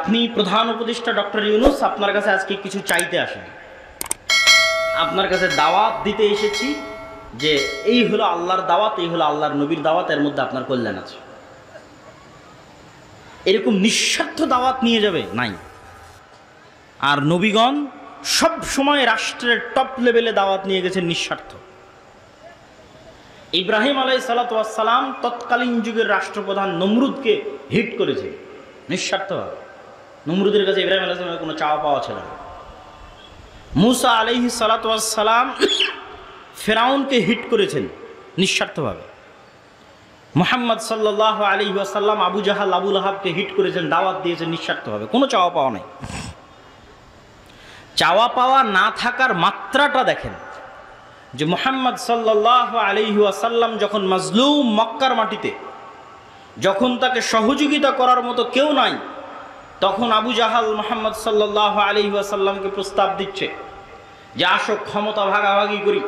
আপনি প্রধান উপদেষ্টা ডক্টর ইউনূস আপনার কাছে আজকে কিছু চাইতে আসেন, আপনার কাছে দাওয়াত দিতে এসেছি যে এই হলো আল্লাহর দাওয়াত, এই হলো আল্লাহর নবীর দাওয়াত, এর মধ্যে আপনার কল্যাণ আছে। এরকম নিঃস্বার্থ দাওয়াত নিয়ে যাবে নাই। আর নবীগণ সব সময় রাষ্ট্রের টপ লেভেলে দাওয়াত নিয়ে গেছেন নিঃস্বার্থ। ইব্রাহিম আলাইহিসসালাতু ওয়াসসালাম তৎকালীন যুগের রাষ্ট্রপ্রধান নমরুদকে হিট করেছে নিঃস্বার্থভাবে। নমরুদের কাছে ইব্রাহিম আলাইহিস সালামের কোনো চাওয়া পাওয়া ছিল না। মুসা আলাইহিসসালাতু ওয়াসসালাম ফেরাউনকে হিট করেছেন নিঃস্বার্থভাবে। মুহাম্মদ সাল্লাল্লাহু আলাইহি ওয়াসাল্লাম আবু জাহাল আবু লাহাবকে হিট করেছেন, দাওয়াত দিয়েছেন নিঃস্বার্থভাবে, কোনো চাওয়া পাওয়া নাই। চাওয়া পাওয়া না থাকার মাত্রাটা দেখেন যে মুহাম্মদ সাল্লাল্লাহু আলাইহি ওয়াসাল্লাম যখন মাজলুম মক্কার মাটিতে, যখন তাকে সহযোগিতা করার মতো কেউ নাই, তখন আবু জাহাল মুহাম্মদ সাল্লাল্লাহু আলাইহি ওয়াসাল্লামকে প্রস্তাব দিচ্ছে যে আসো ক্ষমতা ভাগাভাগি করি,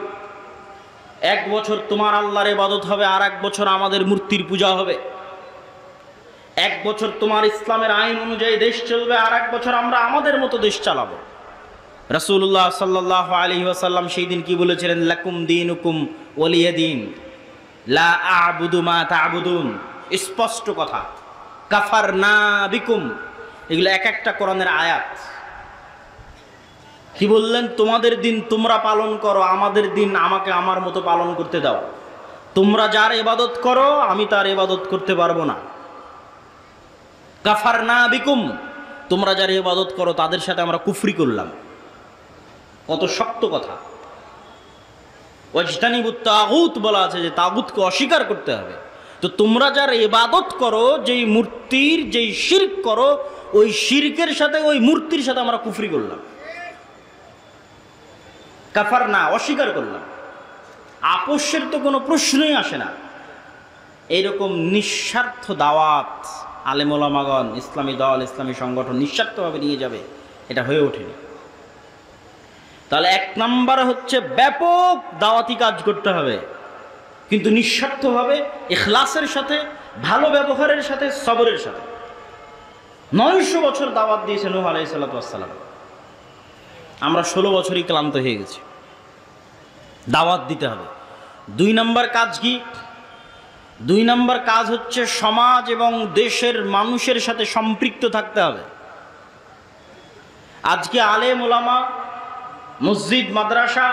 1 বছর তোমার আল্লাহর ইবাদত হবে, আর 1 বছর আমাদের মূর্তির পূজা হবে। 1 বছর তোমার ইসলামের আইন অনুযায়ী দেশ চলবে, আর 1 বছর আমরা আমাদের মতো দেশ চালাবো। রাসূলুল্লাহ সাল্লাল্লাহু আলাইহি ওয়াসাল্লাম সেই দিন কি বলেছিলেন? লাকুম দীনুকুম ওয়ালিয়া দীন, লা আ'বুদু মা তা'বুদুন। স্পষ্ট কথা, কাফারনা বিকুম, এগুলো এক একটা কোরআনের আয়াত। কি বললেন? তোমাদের দিন তোমরা পালন করো, আমাদের দিন আমাকে আমার মতো পালন করতে দাও। তোমরা যার ইবাদত করো আমি তার ইবাদত করতে পারবো না। কাফারনা বিকুম, তোমরা যার ইবাদত করো তাদের সাথে আমরা কুফরি করলাম। কত শক্ত কথা। ওয়াজতানিবুত তাগুত বলা আছে যে তাগুতকে অস্বীকার করতে হবে। তো তোমরা যার ইবাদত করো, যেই মূর্তির যেই শিরক করো, ওই শিরকের সাথে ওই মূর্তির সাথে আমরা কুফরি করলাম। কাফার না, অস্বীকার করলাম। আপোষের তো কোনো প্রশ্নই আসে না। এইরকম নিঃস্বার্থ দাওয়াত আলেম ওলামাগণ, ইসলামী দল, ইসলামী সংগঠন নিঃস্বার্থভাবে নিয়ে যাবে, এটা হয়ে ওঠেনি। তাহলে 1 নাম্বার হচ্ছে ব্যাপক দাওয়াতি কাজ করতে হবে, কিন্তু নিঃস্বার্থভাবে, ইখলাসের সাথে, ভালো ব্যবহারের সাথে, সবরের সাথে। 900 বছর দাওয়াত দিয়েছে নূহ আলাইহিস সালাতু ওয়াস সালাম। আমরা 16 বছরই ক্লান্ত হয়ে গেছি। দাওয়াত দিতে হবে। 2 নাম্বার কাজ কি? 2 নাম্বার কাজ হচ্ছে সমাজ এবং দেশের মানুষের সাথে সম্পৃক্ত থাকতে হবে। আজকে আলেম ওলামা, মসজিদ মাদ্রাসা,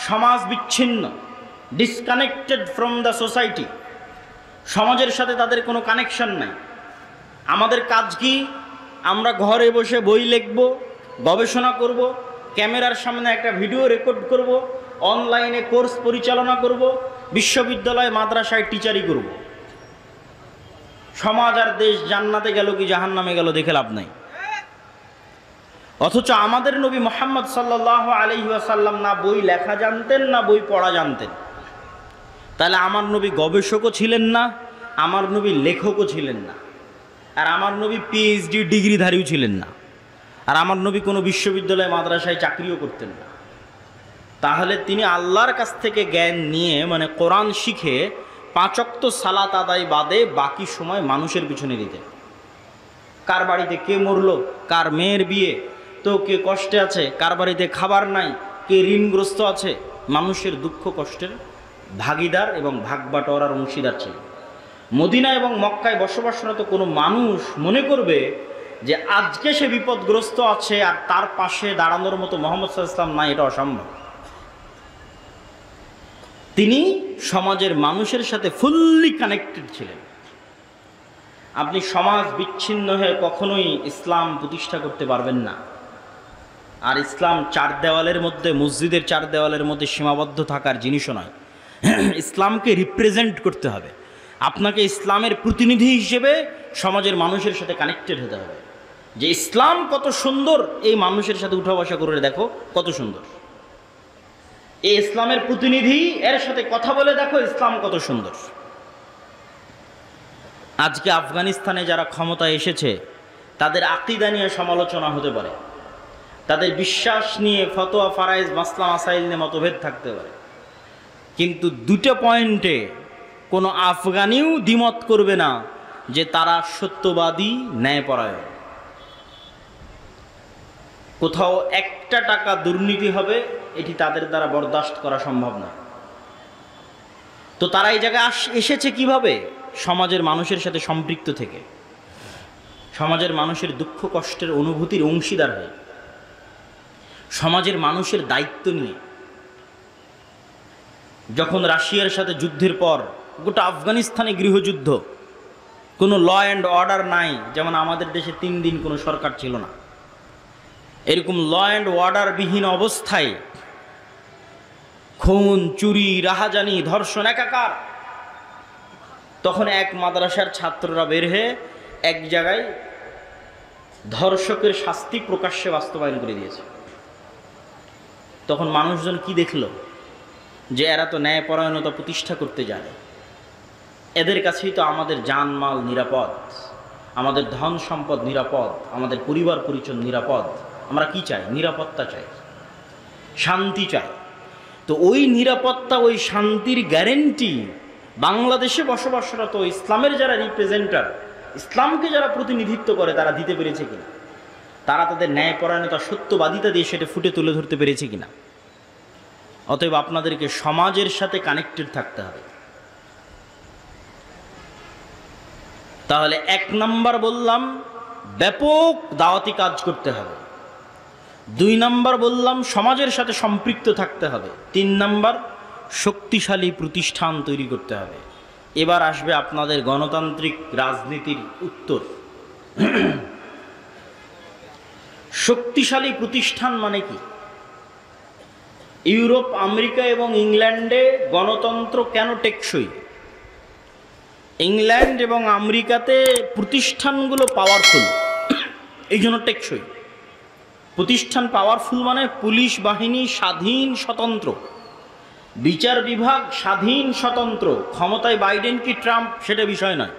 সমাজ বিচ্ছিন্ন, ডিসকানেক্টেড ফ্রম দ্য সোসাইটি। সমাজের সাথে তাদের কোনো কানেকশন নাই। আমাদের কাজ কি? আমরা ঘরে বসে বই লিখব, গবেষণা করব, ক্যামেরার সামনে একটা ভিডিও রেকর্ড করব, অনলাইনে কোর্স পরিচালনা করব, বিশ্ববিদ্যালয় মাদ্রাসায় টিচারি করব। সমাজ আর দেশ জান্নাতে গেল কি জাহান্নামে গেল দেখে লাভ নাই। অথচ আমাদের নবী মুহাম্মদ সাল্লাল্লাহু আলাইহি ওয়াসাল্লাম না বই লেখা জানতেন, না বই পড়া জানতেন। তাহলে আমার নবী গবেষকও ছিলেন না, আমার নবী লেখকও ছিলেন না, আর আমার নবী পিএইচডি ডিগ্রিধারীও ছিলেন না, আর আমার নবী কোনো বিশ্ববিদ্যালয় মাদ্রাসায় চাকরিও করতেন না। তাহলে তিনি আল্লাহর কাছ থেকে জ্ঞান নিয়ে, মানে কোরআন শিখে 5 ওয়াক্ত সালাত আদায় বাদে বাকি সময় মানুষের পিছনে দিতেন। কার বাড়িতে কে মরলো, কার মেয়ের বিয়ে, তো কে কষ্টে আছে, কার বাড়িতে খাবার নাই, কে ঋণগ্রস্ত আছে, মানুষের দুঃখ কষ্টের ভাগিদার এবং ভাগ বাটোয়ারার অংশীদার ছিল। মদিনা এবং মক্কায় বসবাসরত কোনো মানুষ মনে করবে যে আজকে সে বিপদগ্রস্ত আছে আর তার পাশে দাঁড়ানোর মতো মুহাম্মদ সাল্লাল্লাহু আলাইহি ওয়াসাল্লাম নাই, এটা অসম্ভব। তিনি সমাজের মানুষের সাথে ফুললি কানেক্টেড ছিলেন। আপনি সমাজ বিচ্ছিন্ন হয়ে কখনোই ইসলাম প্রতিষ্ঠা করতে পারবেন না। আর ইসলাম 4 দেওয়ালের মধ্যে, মসজিদের 4 দেওয়ালের মধ্যে সীমাবদ্ধ থাকার জিনিসও নয়। ইসলামকে রিপ্রেজেন্ট করতে হবে। আপনাকে ইসলামের প্রতিনিধি হিসেবে সমাজের মানুষের সাথে কানেক্টেড হতে হবে, যে ইসলাম কত সুন্দর, এই মানুষের সাথে উঠা বসা করে দেখো কত সুন্দর। এই ইসলামের প্রতিনিধি, এর সাথে কথা বলে দেখো ইসলাম কত সুন্দর। আজকে আফগানিস্তানে যারা ক্ষমতায় এসেছে তাদের আকীদা নিয়ে সমালোচনা হতে পারে, তাদের বিশ্বাস নিয়ে ফতোয়া ফারাইজ মাসলা মাসাইল নিয়ে মতভেদ থাকতে পারে, কিন্তু 2টা পয়েন্টে কোনো আফগানিও দ্বিমত করবে না যে তারা সত্যবাদী, ন্যায়পরায়ণ। কোথাও একটা টাকা দুর্নীতি হবে, এটি তাদের দ্বারা বরদাস্ত করা সম্ভব না। তো তারা এই জায়গায় এসেছে কিভাবে? সমাজের মানুষের সাথে সম্পৃক্ত থেকে, সমাজের মানুষের দুঃখ কষ্টের অনুভূতির অংশীদার হয়ে, সমাজের মানুষের দায়িত্ব নিয়ে। যখন রাশিয়ার সাথে যুদ্ধের পর গোটা আফগানিস্তানে গৃহযুদ্ধ, কোনো ল অ্যান্ড অর্ডার নাই, যেমন আমাদের দেশে 3 দিন কোনো সরকার ছিল না, এরকম ল অ্যান্ড অর্ডার বিহীন অবস্থায় খুন, চুরি, রাহাজানি, ধর্ষণ একাকার। তখন এক মাদ্রাসার ছাত্ররা বের হয়ে এক জায়গায় ধর্ষকের শাস্তি প্রকাশ্যে বাস্তবায়ন করে দিয়েছে। তখন মানুষজন কি দেখলো? যে এরা তো ন্যায়পরায়ণতা প্রতিষ্ঠা করতে জানে, এদের কাছেই তো আমাদের জানমাল নিরাপদ, আমাদের ধন সম্পদ নিরাপদ, আমাদের পরিবার পরিজন নিরাপদ। আমরা কি চাই? নিরাপত্তা চাই, শান্তি চাই। তো ওই নিরাপত্তা, ওই শান্তির গ্যারেন্টি বাংলাদেশে বসবাসরত ইসলামের যারা রিপ্রেজেন্টার, ইসলামকে যারা প্রতিনিধিত্ব করে, তারা দিতে পেরেছে কিনা? তারা তাদের ন্যায়পরায়ণতা, সত্যবাদিতা দিয়ে সেটা ফুটে তুলে ধরতে পেরেছে কিনা? অতএব আপনাদেরকে সমাজের সাথে কানেক্টেড থাকতে হবে। তাহলে 1 নাম্বার বললাম ব্যাপক দাওয়াতি কাজ করতে হবে, 2 নাম্বার বললাম সমাজের সাথে সম্পৃক্ত থাকতে হবে, 3 নাম্বার শক্তিশালী প্রতিষ্ঠান তৈরি করতে হবে। এবার আসবে আপনাদের গণতান্ত্রিক রাজনীতির উত্তর। শক্তিশালী প্রতিষ্ঠান মানে কি? ইউরোপ, আমেরিকা এবং ইংল্যান্ডে গণতন্ত্র কেন টেকসই? ইংল্যান্ড এবং আমেরিকাতে প্রতিষ্ঠানগুলো পাওয়ারফুল, এই জন্য টেকসই। প্রতিষ্ঠান পাওয়ারফুল মানে পুলিশ বাহিনী স্বাধীন স্বতন্ত্র, বিচার বিভাগ স্বাধীন স্বতন্ত্র। ক্ষমতায় বাইডেন কি ট্রাম্প সেটা বিষয় নয়,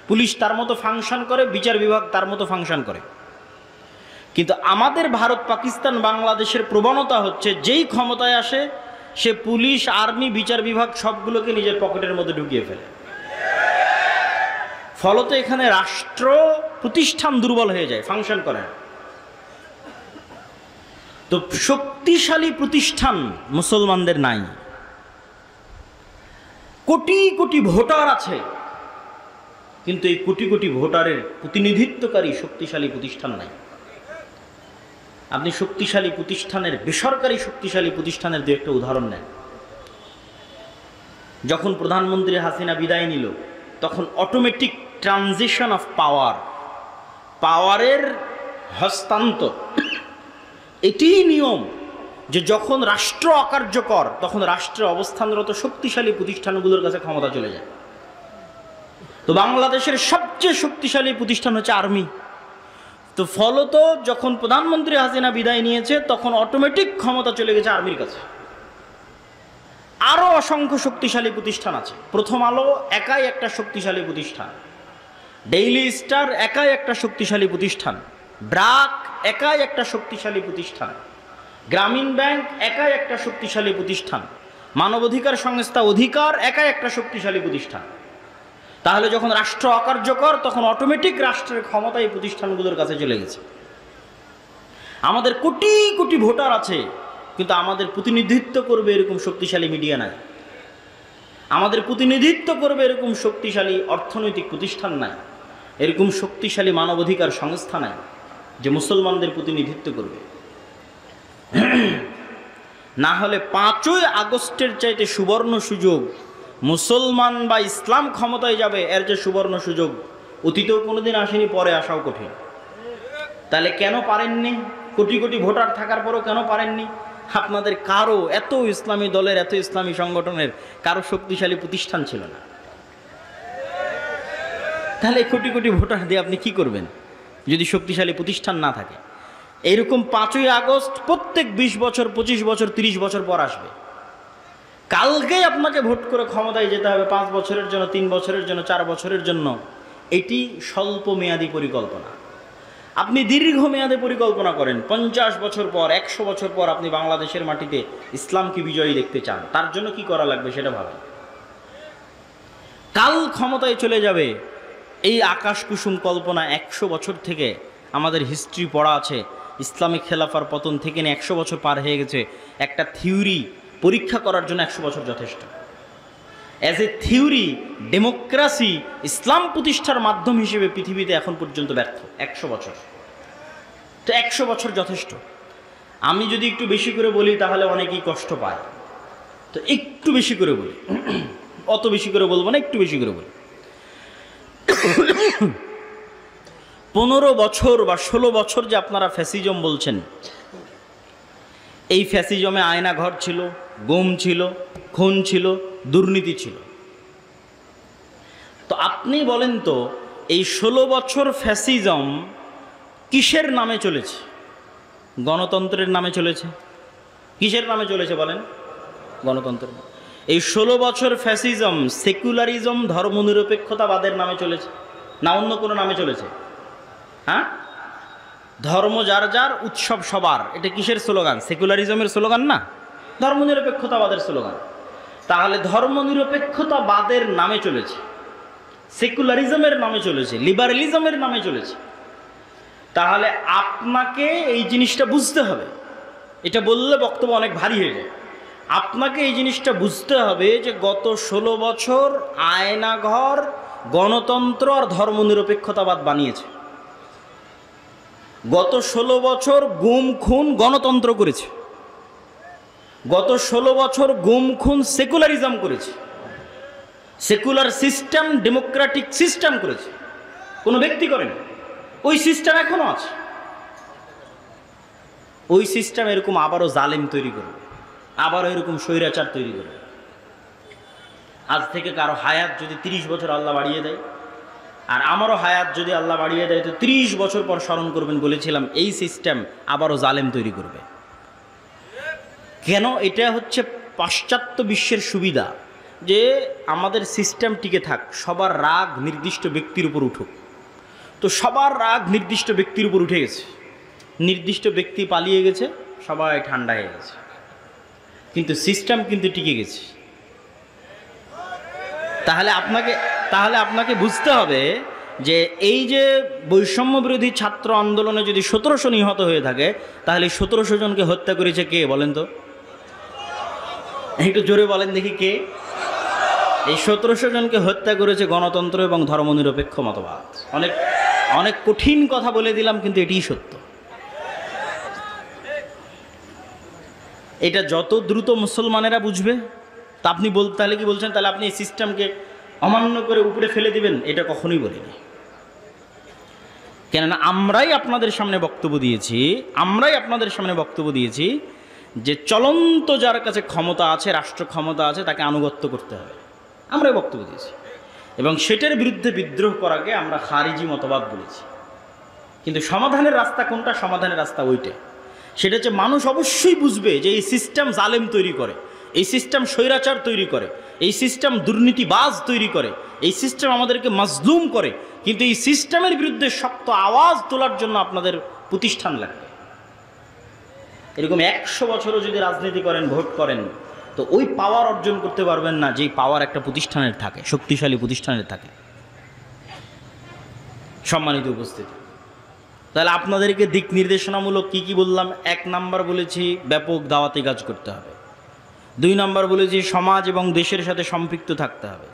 পুলিশ তার মতো ফাংশন করে, বিচার বিভাগ তার মতো ফাংশন করে। কিন্তু আমাদের ভারত, পাকিস্তান, বাংলাদেশের প্রবণতা হচ্ছে যেই ক্ষমতায় আসে সে পুলিশ, আর্মি, বিচার বিভাগ সবগুলোকে নিজের পকেটের মধ্যে ঢুকিয়ে ফেলে। ফলত এখানে রাষ্ট্র প্রতিষ্ঠান দুর্বল হয়ে যায়, ফাংশন করে না। তো শক্তিশালী প্রতিষ্ঠান মুসলমানদের নাই। কোটি কোটি ভোটার আছে, কিন্তু এই কোটি কোটি ভোটারের প্রতিনিধিত্বকারী শক্তিশালী প্রতিষ্ঠান নাই। আপনি শক্তিশালী প্রতিষ্ঠানের, বেসরকারি শক্তিশালী প্রতিষ্ঠানের 2-1টা উদাহরণ নেন। যখন প্রধানমন্ত্রী হাসিনা বিদায় নিল, তখন অটোমেটিক ট্রানজিশন অফ পাওয়ার, পাওয়ারের হস্তান্তর, এটিই নিয়ম যে যখন রাষ্ট্র অকার্যকর তখন রাষ্ট্রে অবস্থানরত শক্তিশালী প্রতিষ্ঠানগুলোর কাছে ক্ষমতা চলে যায়। তো বাংলাদেশের সবচেয়ে শক্তিশালী প্রতিষ্ঠান হচ্ছে আর্মি। তো ফলত যখন প্রধানমন্ত্রী হাসিনা বিদায় নিয়েছে তখন অটোমেটিক ক্ষমতা চলে গেছে আর্মির কাছে। আরও অসংখ্য শক্তিশালী প্রতিষ্ঠান আছে। প্রথম আলো একাই একটা শক্তিশালী প্রতিষ্ঠান, ডেইলি স্টার একাই একটা শক্তিশালী প্রতিষ্ঠান, ব্রাক একাই একটা শক্তিশালী প্রতিষ্ঠান, গ্রামীণ ব্যাংক একাই একটা শক্তিশালী প্রতিষ্ঠান, মানবাধিকার সংস্থা অধিকার একাই একটা শক্তিশালী প্রতিষ্ঠান। তাহলে যখন রাষ্ট্র অকার্যকর তখন অটোমেটিক রাষ্ট্রের ক্ষমতা এই প্রতিষ্ঠানগুলোর কাছে চলে গেছে। আমাদের কোটি কোটি ভোটার আছে, কিন্তু আমাদের প্রতিনিধিত্ব করবে এরকম শক্তিশালী মিডিয়া নাই, আমাদের প্রতিনিধিত্ব করবে এরকম শক্তিশালী অর্থনৈতিক প্রতিষ্ঠান নাই, এরকম শক্তিশালী মানবাধিকার সংস্থা নাই যে মুসলমানদের প্রতিনিধিত্ব করবে। না হলে 5ই আগস্টের চাইতে সুবর্ণ সুযোগ মুসলমান বা ইসলাম ক্ষমতায় যাবে, এর যে সুবর্ণ সুযোগ অতীতেও কোনোদিন আসেনি, পরে আসাও কঠিন। তাহলে কেন পারেননি? কোটি কোটি ভোটার থাকার পরও কেন পারেননি? আপনাদের কারো, এত ইসলামী দলের, এত ইসলামী সংগঠনের কারো শক্তিশালী প্রতিষ্ঠান ছিল না। তাহলে কোটি কোটি ভোটার দিয়ে আপনি কি করবেন যদি শক্তিশালী প্রতিষ্ঠান না থাকে? এইরকম 5ই আগস্ট প্রত্যেক 20 বছর, 25 বছর, 30 বছর পর আসবে। কালকেই আপনাকে ভোট করে ক্ষমতায় যেতে হবে 5 বছরের জন্য, 3 বছরের জন্য, 4 বছরের জন্য। এটি স্বল্প মেয়াদী পরিকল্পনা। আপনি দীর্ঘমেয়াদে পরিকল্পনা করেন, 50 বছর পর, 100 বছর পর আপনি বাংলাদেশের মাটিতে ইসলামকে বিজয়ী দেখতে চান, তার জন্য কি করা লাগবে সেটা ভাবেন। কাল ক্ষমতায় চলে যাবে এই আকাশ কুসুম কল্পনা 100 বছর থেকে আমাদের হিস্ট্রি পড়া আছে ইসলামিক খেলাফার পতন থেকে নিয়ে 100 বছর পার হয়ে গেছে। একটা থিওরি পরীক্ষা করার জন্য 100 বছর যথেষ্ট। অ্যাজ এ থিওরি ডেমোক্রেসি ইসলাম প্রতিষ্ঠার মাধ্যম হিসেবে পৃথিবীতে এখন পর্যন্ত ব্যর্থ 100 বছর। তো 100 বছর যথেষ্ট। আমি যদি একটু বেশি করে বলি তাহলে অনেকেই কষ্ট পায়, তো একটু বেশি করে বলি, অত বেশি করে বলবো না, একটু বেশি করে বলি। 15 বছর বা 16 বছর যে আপনারা ফ্যাসিজম বলছেন, এই ফ্যাসিজমে আয়না ঘর ছিল, গুম ছিল, খুন ছিল, দুর্নীতি ছিল। তো আপনি বলেন তো এই 16 বছর ফ্যাসিজম কিসের নামে চলেছে? গণতন্ত্রের নামে চলেছে। কিসের নামে চলেছে বলেন? গণতন্ত্র। এই 16 বছর ফ্যাসিজম সেকুলারিজম ধর্মনিরপেক্ষতাবাদের নামে চলেছে না অন্য কোনো নামে চলেছে? হ্যাঁ, ধর্ম যার যার, উৎসব সবার, এটা কিসের স্লোগান? সেকুলারিজমের স্লোগান না, ধর্মনিরপেক্ষতাবাদের স্লোগান। তাহলে ধর্মনিরপেক্ষতাবাদের নামে চলেছে, সেকুলারিজমের নামে চলেছে, লিবারেলিজমের নামে চলেছে। তাহলে আপনাকে এই জিনিসটা বুঝতে হবে। এটা বললে বক্তব্য অনেক ভারী হয়ে যায়। আপনাকে এই জিনিসটা বুঝতে হবে যে গত 16 বছর আয়নাঘর গণতন্ত্র আর ধর্মনিরপেক্ষতাবাদ বানিয়েছে। গত 16 বছর গুম খুন গণতন্ত্র করেছে। গত 16 বছর গুম খুন সেকুলারিজম করেছে। সেকুলার সিস্টেম ডেমোক্রেটিক সিস্টেম করেছে, কোনো ব্যক্তি করেন। ওই সিস্টেম এখনো আছে। ওই সিস্টেম এরকম আবারও জালেম তৈরি করবে, আবারও এরকম স্বৈরাচার তৈরি করবে। আজ থেকে কারো হায়াত যদি 30 বছর আল্লাহ বাড়িয়ে দেয়, আর আমারও হায়াত যদি আল্লাহ বাড়িয়ে দেয়, তো 30 বছর পর স্মরণ করবেন, বলেছিলাম এই সিস্টেম আবারও জালেম তৈরি করবে। কেন? এটা হচ্ছে পাশ্চাত্য বিশ্বের সুবিধা, যে আমাদের সিস্টেম টিকে থাক, সবার রাগ নির্দিষ্ট ব্যক্তির উপর উঠুক। তো সবার রাগ নির্দিষ্ট ব্যক্তির উপর উঠে গেছে, নির্দিষ্ট ব্যক্তি পালিয়ে গেছে, সবাই ঠান্ডা হয়ে গেছে, কিন্তু সিস্টেম কিন্তু টিকে গেছে। তাহলে আপনাকে বুঝতে হবে যে এই যে বৈষম্য বিরোধী ছাত্র আন্দোলনে যদি 1700 নিহত হয়ে থাকে, তাহলে 1700 জনকে হত্যা করেছে কে বলেন তো? একটু জোরে বলেন দেখি, কে? এই 1700 জনকে হত্যা করেছে গণতন্ত্র এবং ধর্মনিরপেক্ষ মতবাদ। অনেক অনেক কঠিন কথা বলে দিলাম, কিন্তু এটিই সত্য। এটা যত দ্রুত মুসলমানেরা বুঝবে, তা আপনি তাহলে কি বলছেন তাহলে আপনি এই সিস্টেমকে অমান্য করে উপরে ফেলে দিবেন? এটা কখনোই বলিনি। কেননা আমরাই আপনাদের সামনে বক্তব্য দিয়েছি যে চলন্ত যার কাছে ক্ষমতা আছে, রাষ্ট্র ক্ষমতা আছে, তাকে আনুগত্য করতে হবে। আমরাই বক্তব্য দিয়েছি এবং সেটার বিরুদ্ধে বিদ্রোহ করাকে আমরা খারিজি মতবাদ বলেছি। কিন্তু সমাধানের রাস্তা কোনটা? সমাধানের রাস্তা ওইটা। সেটা হচ্ছে মানুষ অবশ্যই বুঝবে যে এই সিস্টেম জালেম তৈরি করে, এই সিস্টেম স্বৈরাচার তৈরি করে, এই সিস্টেম দুর্নীতিবাজ তৈরি করে, এই সিস্টেম আমাদেরকে মাজলুম করে। কিন্তু এই সিস্টেমের বিরুদ্ধে শক্ত আওয়াজ তোলার জন্য আপনাদের প্রতিষ্ঠান লাগবে। এরকম 100 বছরও যদি রাজনীতি করেন, ভোট করেন, তো ওই পাওয়ার অর্জন করতে পারবেন না যেই পাওয়ার একটা প্রতিষ্ঠানের থাকে, শক্তিশালী প্রতিষ্ঠানের থাকে। সম্মানিত উপস্থিতি, তাহলে আপনাদেরকে দিক নির্দেশনামূলক কি বললাম? 1 নাম্বার বলেছি ব্যাপক দাওয়াতি কাজ করতে হবে। 2 নাম্বার বলেছি সমাজ এবং দেশের সাথে সম্পৃক্ত থাকতে হবে।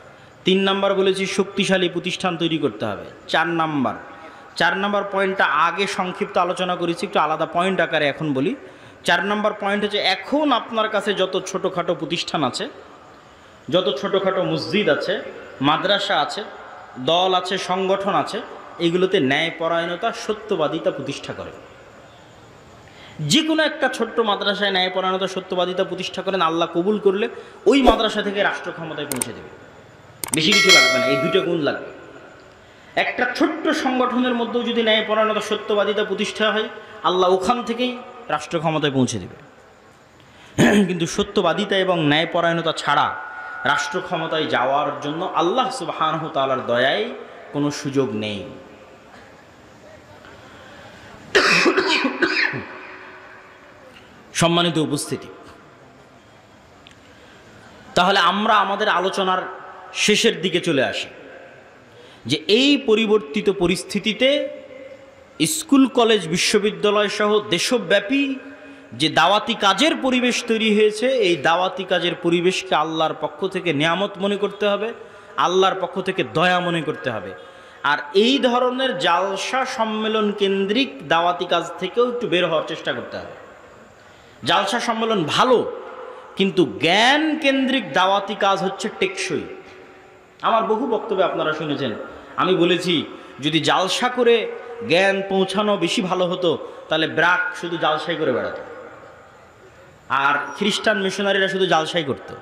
3 নাম্বার বলেছি শক্তিশালী প্রতিষ্ঠান তৈরি করতে হবে। 4 নাম্বার পয়েন্টটা আগে সংক্ষিপ্ত আলোচনা করেছি, একটু আলাদা পয়েন্ট আকারে এখন বলি। 4 নাম্বার পয়েন্ট হচ্ছে এখন আপনার কাছে যত ছোটোখাটো প্রতিষ্ঠান আছে, যত ছোটোখাটো মসজিদ আছে, মাদ্রাসা আছে, দল আছে, সংগঠন আছে, এগুলোতে ন্যায়পরায়ণতা, সত্যবাদিতা প্রতিষ্ঠা করে। যে কোনো একটা ছোট্ট মাদ্রাসায় ন্যায়পরায়ণতা, সত্যবাদিতা প্রতিষ্ঠা করেন, আল্লাহ কবুল করলে ওই মাদ্রাসা থেকে রাষ্ট্র ক্ষমতায় পৌঁছে দেবে। বেশি কিছু লাগবে না, এই 2টা গুণ লাগবে। একটা ছোট্ট সংগঠনের মধ্যেও যদি ন্যায়পরায়ণতা, সত্যবাদিতা প্রতিষ্ঠা হয়, আল্লাহ ওখান থেকেই রাষ্ট্র ক্ষমতায় পৌঁছে দেবে। কিন্তু সত্যবাদিতা এবং ন্যায়পরায়ণতা ছাড়া রাষ্ট্র ক্ষমতায় যাওয়ার জন্য আল্লাহ সুবহানাহু ওয়া তাআলার দয়ায় কোনো সুযোগ নেই। সম্মানিত উপস্থিতি, তাহলে আমরা আমাদের আলোচনার শেষের দিকে চলে আসি যে এই পরিবর্তিত পরিস্থিতিতে স্কুল কলেজ বিশ্ববিদ্যালয় সহ দেশব্যাপী যে দাওয়াতি কাজের পরিবেশ তৈরি হয়েছে, এই দাওয়াতি কাজের পরিবেশকে আল্লাহর পক্ষ থেকে নিয়ামত মনে করতে হবে, আল্লাহর পক্ষ থেকে দয়া মনে করতে হবে। আর এই ধরনের জালসা সম্মেলন কেন্দ্রিক দাওয়াতি কাজ থেকেও একটু বের হওয়ার চেষ্টা করতে হবে। জালসা সম্মেলন ভালো, কিন্তু জ্ঞান কেন্দ্রিক দাওয়াতি কাজ হচ্ছে টেকসই। আমার বহু বক্তব্যে আপনারা শুনেছেন, আমি বলেছি যদি জালসা করে জ্ঞান পৌঁছানো বেশি ভালো হতো, তাহলে ব্রাক শুধু জালসাই করে বেড়াতো, আর খ্রিস্টান মিশনারিরা শুধু জালসাই করতো।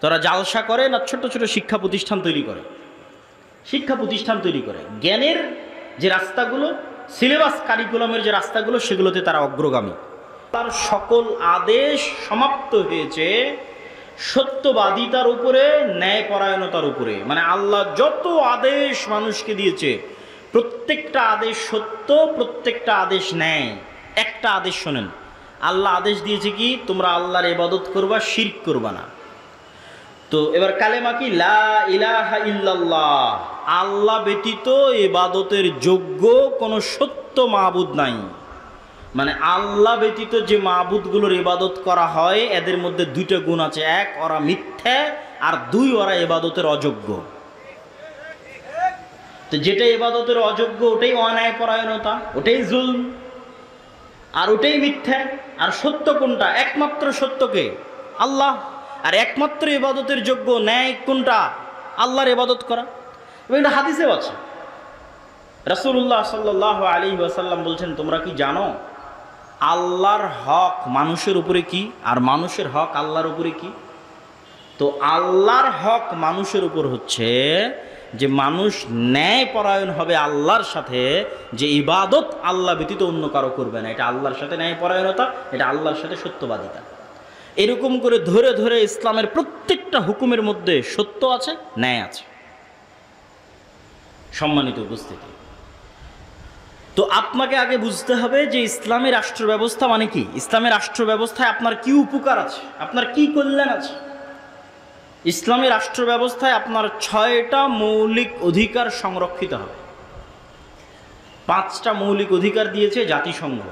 তারা জালসা করে না, ছোট ছোট শিক্ষা প্রতিষ্ঠান তৈরি করে, জ্ঞানের যে রাস্তাগুলো, সিলেবাস কারিকুলামের যে রাস্তাগুলো, সেগুলোতে তারা অগ্রগামী। তার সকল আদেশ সমাপ্ত হয়েছে সত্যবাদিতার উপরে, ন্যায়পরায়ণতার উপরে। মানে আল্লাহ যত আদেশ মানুষকে দিয়েছে, প্রত্যেকটা আদেশ সত্য, প্রত্যেকটা আদেশ ন্যায়। একটা আদেশ শোনেন, আল্লাহ আদেশ দিয়েছে কি, তোমরা আল্লাহর ইবাদত করবা, শিরক করবা না। তো এবার কালেমা কি, লা ইলাহা ইল্লাল্লাহ, আল্লাহ ব্যতীত ইবাদতের যোগ্য কোনো সত্য মাবুদ নাই। মানে আল্লাহ ব্যতীত যে মাবুদগুলোর ইবাদত করা হয়, এদের মধ্যে দুইটা গুণ আছে, এক ওরা মিথ্যা, আর দুই ওরা ইবাদতের অযোগ্য। তো যেটা ইবাদতের অযোগ্য ওটাই অন্যায়পরায়ণতা, ওটাই জুলম, আর ওটাই মিথ্যা। আর সত্য কোনটা? একমাত্র সত্যকে আল্লাহ। আর একমাত্র ইবাদতের যোগ্য ন্যায় কোনটা? আল্লাহর ইবাদত করা। এবং এটা হাদিসেও আছে, রাসূলুল্লাহ সাল্লাল্লাহু আলাইহি ওয়াসাল্লাম বলছেন, তোমরা কি জানো আল্লাহর হক মানুষের উপরে কি, আর মানুষের হক আল্লাহর উপরে কি? তো আল্লাহর হক মানুষের উপর হচ্ছে যে মানুষ ন্যায়পরায়ণ হবে আল্লাহর সাথে, যে ইবাদত আল্লাহ ব্যতীত অন্য কারো করবে না। এটা আল্লাহর সাথে ন্যায়পরায়ণতা, এটা আল্লাহর সাথে সত্যবাদিতা। এরকম করে ধরে ধরে ইসলামের প্রত্যেকটা হুকুমের মধ্যে সত্য আছে, ন্যায় আছে। সম্মানিত উপস্থিতি, তো আপনাকে আগে বুঝতে হবে যে ইসলামী রাষ্ট্র ব্যবস্থা মানে কি। ইসলামী রাষ্ট্র ব্যবস্থায় আপনার কি উপকার আছে, আপনার কি কল্যাণ আছে। ইসলামী রাষ্ট্র ব্যবস্থায় আপনার 6টা মৌলিক অধিকার সংরক্ষিত হবে। 5টা মৌলিক অধিকার দিয়েছে জাতিসংঘ,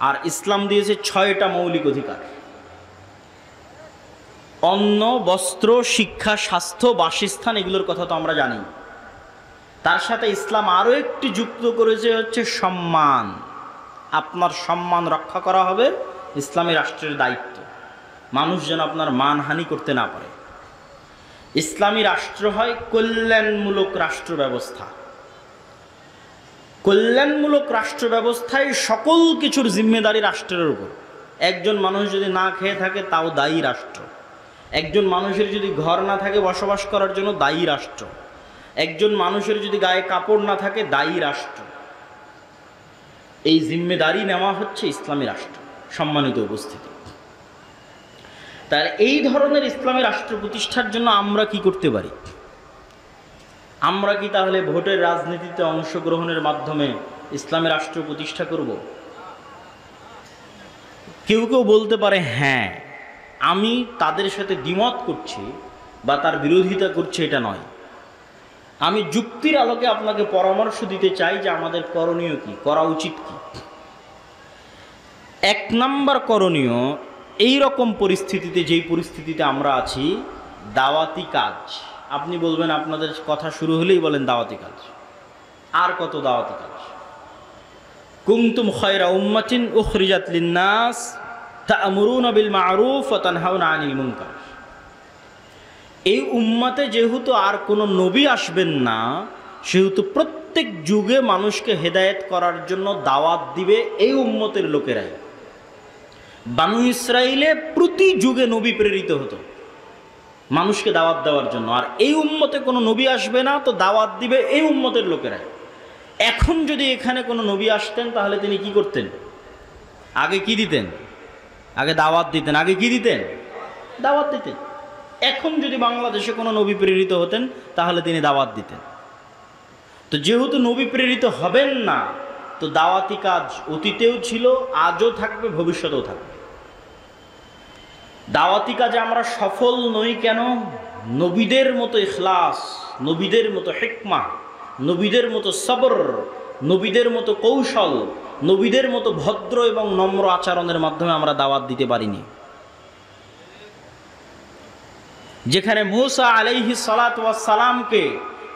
আর ইসলাম দিয়েছে 6টা মৌলিক অধিকার। অন্ন, বস্ত্র, শিক্ষা, স্বাস্থ্য, বাসস্থান, এগুলোর কথা তো আমরা জানি। তার সাথে ইসলাম আরও একটি যুক্ত করেছে, হচ্ছে সম্মান। আপনার সম্মান রক্ষা করা হবে, ইসলামী রাষ্ট্রের দায়িত্ব। মানুষ যেন আপনার মানহানি করতে না পারে। ইসলামী রাষ্ট্র হয় কল্যাণমূলক রাষ্ট্র ব্যবস্থা। কল্যাণমূলক রাষ্ট্র ব্যবস্থায় সকল কিছুর জিম্মেদারি রাষ্ট্রের উপর। একজন মানুষ যদি না খেয়ে থাকে, তাও দায়ী রাষ্ট্র। একজন মানুষের যদি ঘর না থাকে বসবাস করার জন্য, দায়ী রাষ্ট্র। একজন মানুষের যদি গায়ে কাপড় না থাকে, দায়ী রাষ্ট্র। এই জিম্মেদারি নেওয়া হচ্ছে ইসলামী রাষ্ট্র। সম্মানিত উপস্থিতি, তাহলে এই ধরনের ইসলামী রাষ্ট্র প্রতিষ্ঠার জন্য আমরা কি করতে পারি? আমরা কি তাহলে ভোটের রাজনীতিতে অংশগ্রহণের মাধ্যমে ইসলামী রাষ্ট্র প্রতিষ্ঠা করব? কেউ কেউ বলতে পারে, হ্যাঁ, আমি তাদের সাথে দ্বিমত করছি বা তার বিরোধিতা করছি, এটা নয়। আমি যুক্তির আলোকে আপনাকে পরামর্শ দিতে চাই যে আমাদের করণীয় কি, করা উচিত কি। 1 নাম্বার করণীয়, এই রকম পরিস্থিতিতে, যেই পরিস্থিতিতে আমরা আছি, দাওয়াতি কাজ। আপনি বলবেন, আপনাদের কথা শুরু হলেই বলেন দাওয়াতি কাজ। আর কত দাওয়াতি কাজ? কুনতুম খায়রা উম্মাতিন উখরিজাত লিন-নাস তা'মুরুনা বিল মা'রুফ ওয়া তানহাউনা আনিল মুনকার। এই উম্মতে যেহেতু আর কোনো নবী আসবেন না, সেহেতু প্রত্যেক যুগে মানুষকে হেদায়েত করার জন্য দাওয়াত দিবে এই উম্মতের লোকেরাই। বানু ইসরাইলে প্রতি যুগে নবী প্রেরিত হতো মানুষকে দাওয়াত দেওয়ার জন্য, আর এই উম্মতে কোনো নবী আসবে না, তো দাওয়াত দিবে এই উম্মতের লোকেরাই। এখন যদি এখানে কোনো নবী আসতেন, তাহলে তিনি কি করতেন? আগে কি দিতেন? আগে দাওয়াত দিতেন। আগে কি দিতেন? দাওয়াত দিতেন। এখন যদি বাংলাদেশে কোনো নবী প্রেরিত হতেন, তাহলে তিনি দাওয়াত দিতেন। তো যেহেতু নবী প্রেরিত হবেন না, তো দাওয়াতি কাজ অতীতেও ছিল, আজও থাকবে, ভবিষ্যতেও থাকবে। দাওয়াতি কাজে আমরা সফল নই কেন? নবীদের মতো ইখলাস, নবীদের মতো হিকমা, নবীদের মতো সবর, নবীদের মতো কৌশল, নবীদের মতো ভদ্র এবং নম্র আচরণের মাধ্যমে আমরা দাওয়াত দিতে পারিনি। যেখানে মূসা আলাইহিস সালাতু ওয়াস সালামকে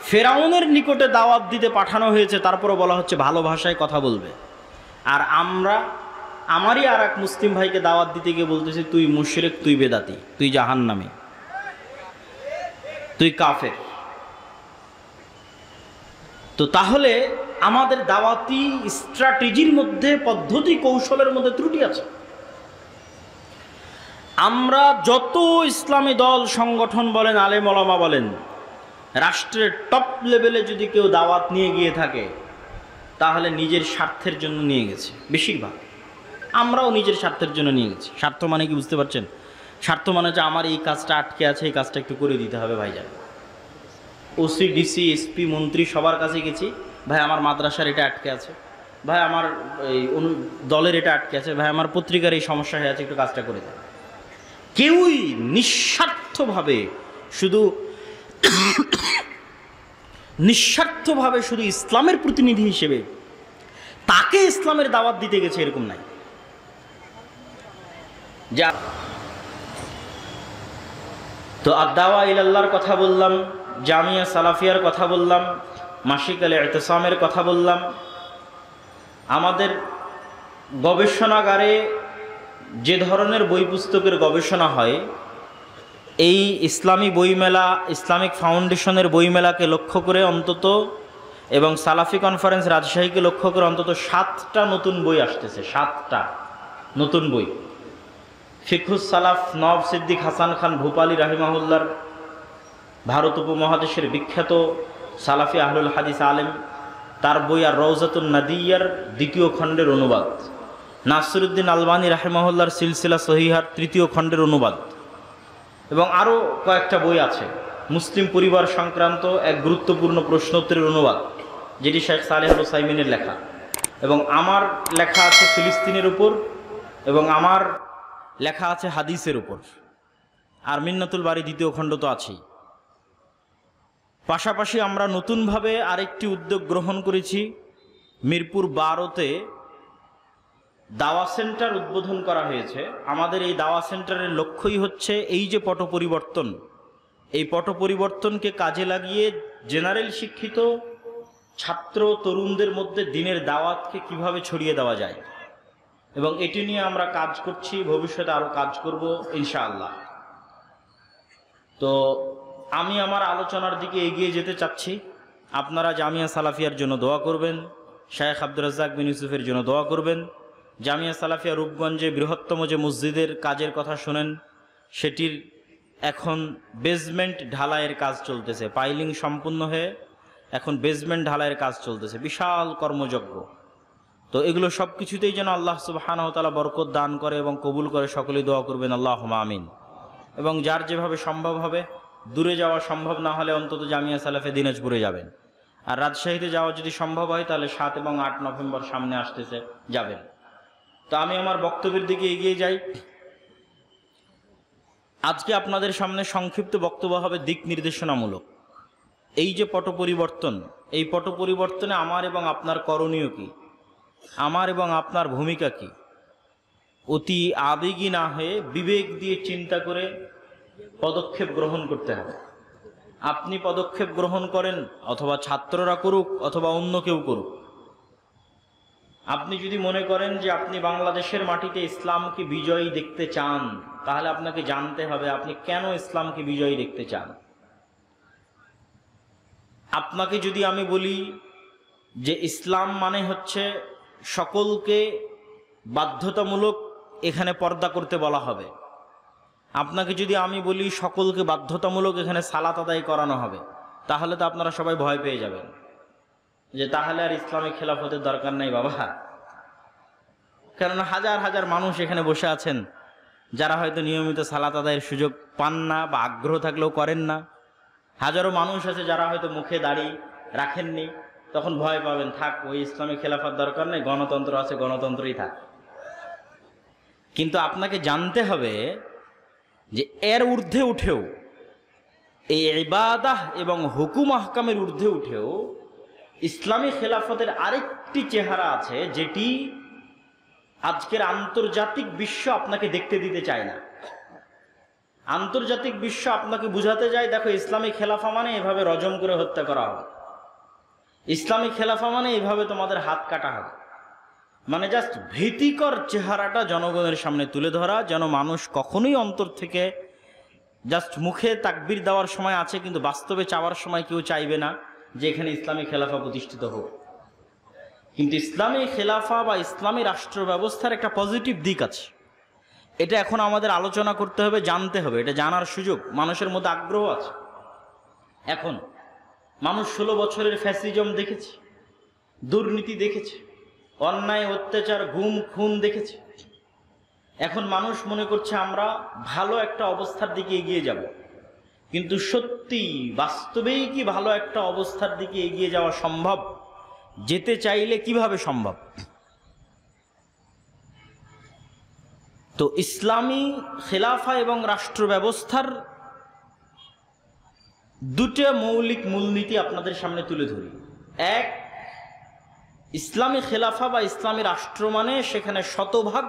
ফেরাউনের নিকটে দাওয়াত দিতে পাঠানো হয়েছে, তারপরে বলা হচ্ছে ভালো ভাষায় কথা বলবে। আর আমরা আমারই আর এক মুসলিম ভাইকে দাওয়াত দিতে গিয়ে বলতেছি তুই মুশরিক, তুই বেদাতি, তুই জাহান্নামী, তুই কাফের। তো তাহলে আমাদের দাওয়াতি স্ট্র্যাটেজির মধ্যে, পদ্ধতি কৌশলের মধ্যে ত্রুটি আছে। আমরা যত ইসলামী দল সংগঠন বলেন, আলেম ওলামা বলেন, রাষ্ট্রের টপ লেভেলে যদি কেউ দাওয়াত নিয়ে গিয়ে থাকে তাহলে নিজের স্বার্থের জন্য নিয়ে গেছে বেশিরভাগ। আমরাও নিজের স্বার্থের জন্য নিয়ে গেছি। স্বার্থ মানে কি বুঝতে পারছেন? স্বার্থ মানে যে আমার এই কাজটা আটকে আছে, এই কাজটা একটু করে দিতে হবে ভাইজান। ওসি, ডিসি, এসপি, মন্ত্রী সবার কাছে গেছি, ভাই আমার মাদ্রাসার এটা আটকে আছে, ভাই আমার এই দলের এটা আটকে আছে, ভাই আমার পত্রিকার এই সমস্যা হয়ে আছে, একটু কাজটা করে দেয়। কেউই নিঃস্বার্থভাবে শুধু ইসলামের প্রতিনিধি হিসেবে তাকে ইসলামের দাওয়াত দিতে গেছে এরকম নাই। যা তো আদ-দাওয়া ইলাল্লাহর কথা বললাম, জামিয়া সালাফিয়ার কথা বললাম, মাসিক আল-ইতিসামের কথা বললাম। আমাদের গবেষণাগারে যে ধরনের বই পুস্তকের গবেষণা হয়, এই ইসলামী বইমেলা, ইসলামিক ফাউন্ডেশনের বইমেলাকে লক্ষ্য করে অন্তত, এবং সালাফি কনফারেন্স রাজশাহীকে লক্ষ্য করে অন্তত 7টা নতুন বই আসতেছে। 7টা নতুন বই। ফিকহুস সালাফ নওয়াব সিদ্দিক হাসান খান ভূপালী রাহিমাহুল্লাহর, ভারত উপমহাদেশের বিখ্যাত সালাফি আহলুল হাদিস আলেম, তার বই আর রওজাতুন নাদিয়ার 2য় খণ্ডের অনুবাদ, নাসিরউদ্দিন আলবানী রাহিমাহুল্লাহর সিলসিলা সহিহার 3য় খণ্ডের অনুবাদ, এবং আরও কয়েকটা বই আছে। মুসলিম পরিবার সংক্রান্ত এক গুরুত্বপূর্ণ প্রশ্নোত্তরের অনুবাদ, যেটি শেখ সালেহ আল উসাইমিনের লেখা, এবং আমার লেখা আছে ফিলিস্তিনের উপর, এবং আমার লেখা আছে হাদিসের উপর, আর মিন্নাতুল বারী 2য় খণ্ড তো আছেই। পাশাপাশি আমরা নতুনভাবে আরেকটি উদ্যোগ গ্রহণ করেছি। মিরপুর 12তে দাওয়া সেন্টার উদ্বোধন করা হয়েছে। আমাদের এই দাওয়া সেন্টারের লক্ষ্যই হচ্ছে এই যে পট পরিবর্তন, এই পট পরিবর্তনকে কাজে লাগিয়ে জেনারেল শিক্ষিত ছাত্র তরুণদের মধ্যে দ্বীনের দাওয়াতকে কিভাবে ছড়িয়ে দেওয়া যায়, এবং এটি নিয়ে আমরা কাজ করছি, ভবিষ্যতে আরও কাজ করব ইনশাআল্লাহ। তো আমি আমার আলোচনার দিকে এগিয়ে যেতে চাচ্ছি। আপনারা জামিয়া সালাফিয়ার জন্য দোয়া করবেন, শায়েখ আব্দুর রাজ্জাক বিন ইউসুফের জন্য দোয়া করবেন। জামিয়া সালাফিয়া রূপগঞ্জে বৃহত্তম যে মসজিদের কাজের কথা শোনেন, সেটির এখন বেসমেন্ট ঢালাইয়ের কাজ চলতেছে। পাইলিং সম্পূর্ণ হয়ে এখন বেসমেন্ট ঢালাইয়ের কাজ চলতেছে, বিশাল কর্মযজ্ঞ। তো এগুলো সব কিছুতেই যেন আল্লাহ সুবহানাহু ওয়া তাআলা বরকত দান করে এবং কবুল করে, সকলেই দোয়া করবেন আল্লাহুম্মা আমিন। এবং যার যেভাবে সম্ভব হবে, দূরে যাওয়া সম্ভব না হলে অন্তত জামিয়া সালাফে দিনাজপুরে যাবেন, আর রাজশাহীতে যাওয়া যদি সম্ভব হয় তাহলে 7 এবং 8 নভেম্বর সামনে আসতেছে, যাবেন। তো আমি আমার বক্তব্যের দিকে এগিয়ে যাই। আজকে আপনাদের সামনে সংক্ষিপ্ত বক্তব্য হবে দিক নির্দেশনামূলক। এই যে পট পরিবর্তন, এই পট পরিবর্তনে আমার এবং আপনার করণীয় কি, আমার এবং আপনার ভূমিকা কি, অতি আবেগী না হয়ে বিবেক দিয়ে চিন্তা করে পদক্ষেপ গ্রহণ করতে হবে। আপনি পদক্ষেপ গ্রহণ করেন, অথবা ছাত্ররা করুক, অথবা অন্য কেউ করুক। আপনি যদি মনে করেন যে আপনি বাংলাদেশের মাটিতে ইসলামকে বিজয়ী দেখতে চান, তাহলে আপনাকে জানতে হবে আপনি কেন ইসলামকে বিজয়ী দেখতে চান। আপনাকে যদি আমি বলি যে ইসলাম মানে হচ্ছে সকলকে বাধ্যতামূলক এখানে পর্দা করতে বলা হবে, আপনাকে যদি আমি বলি সকলকে বাধ্যতামূলক এখানে সালাত আদায় করানো হবে, তাহলে তো আপনারা সবাই ভয় পেয়ে যাবেন যে তাহলে আর ইসলামিক খেলাফতের দরকার নাই বাবা। কেননা হাজার হাজার মানুষ এখানে বসে আছেন যারা হয়তো নিয়মিত সালাত আদায়ের সুযোগ পান না বা আগ্রহ থাকলেও করেন না। হাজারো মানুষ আছে যারা হয়তো মুখে দাড়ি রাখেননি, তখন ভয় পাবেন, থাক ওই ইসলামিক খেলাফত দরকার নেই, গণতন্ত্র আছে, গণতন্ত্রই থাক। কিন্তু আপনাকে জানতে হবে যে এর ঊর্ধ্বে উঠেও, এই ইবাদাহ এবং হুকুম আহকামের ঊর্ধ্বে উঠেও ইসলামী খেলাফতের আরেকটি চেহারা আছে, যেটি আজকের আন্তর্জাতিক বিশ্ব আপনাকে দেখতে দিতে চায় না। আন্তর্জাতিক বিশ্ব আপনাকে বুঝাতে যায়, দেখো ইসলামী খেলাফা মানে এভাবে রজম করে হত্যা করা হবে, ইসলামী খেলাফা মানে এইভাবে তোমাদের হাত কাটা হবে। মানে জাস্ট ভীতিকর চেহারাটা জনগণের সামনে তুলে ধরা, যেন মানুষ কখনোই অন্তর থেকে জাস্ট মুখে তাকবীর দেওয়ার সময় আছে, কিন্তু বাস্তবে চাওয়ার সময় কেউ চাইবে না যে এখানে ইসলামী খেলাফা প্রতিষ্ঠিত হোক। কিন্তু ইসলামী খেলাফা বা ইসলামী রাষ্ট্র ব্যবস্থার একটা পজিটিভ দিক আছে, এটা এখন আমাদের আলোচনা করতে হবে, জানতে হবে, এটা জানার সুযোগ মানুষের মধ্যে আগ্রহ আছে। এখন মানুষ 16 বছরের ফ্যাসিজম দেখেছে, দুর্নীতি দেখেছে, অন্যায় অত্যাচার গুম খুন দেখেছে। এখন মানুষ মনে করছে আমরা ভালো একটা অবস্থার দিকে এগিয়ে যাব, কিন্তু সত্যি বাস্তবেই কি ভালো একটা অবস্থার দিকে এগিয়ে যাওয়া সম্ভব? যেতে চাইলে কিভাবে সম্ভব? তো ইসলামী খেলাফা এবং রাষ্ট্র ব্যবস্থার দুটো মৌলিক মূলনীতি আপনাদের সামনে তুলে ধরি। এক, ইসলামী খেলাফা বা ইসলামী রাষ্ট্র মানে সেখানে শতভাগ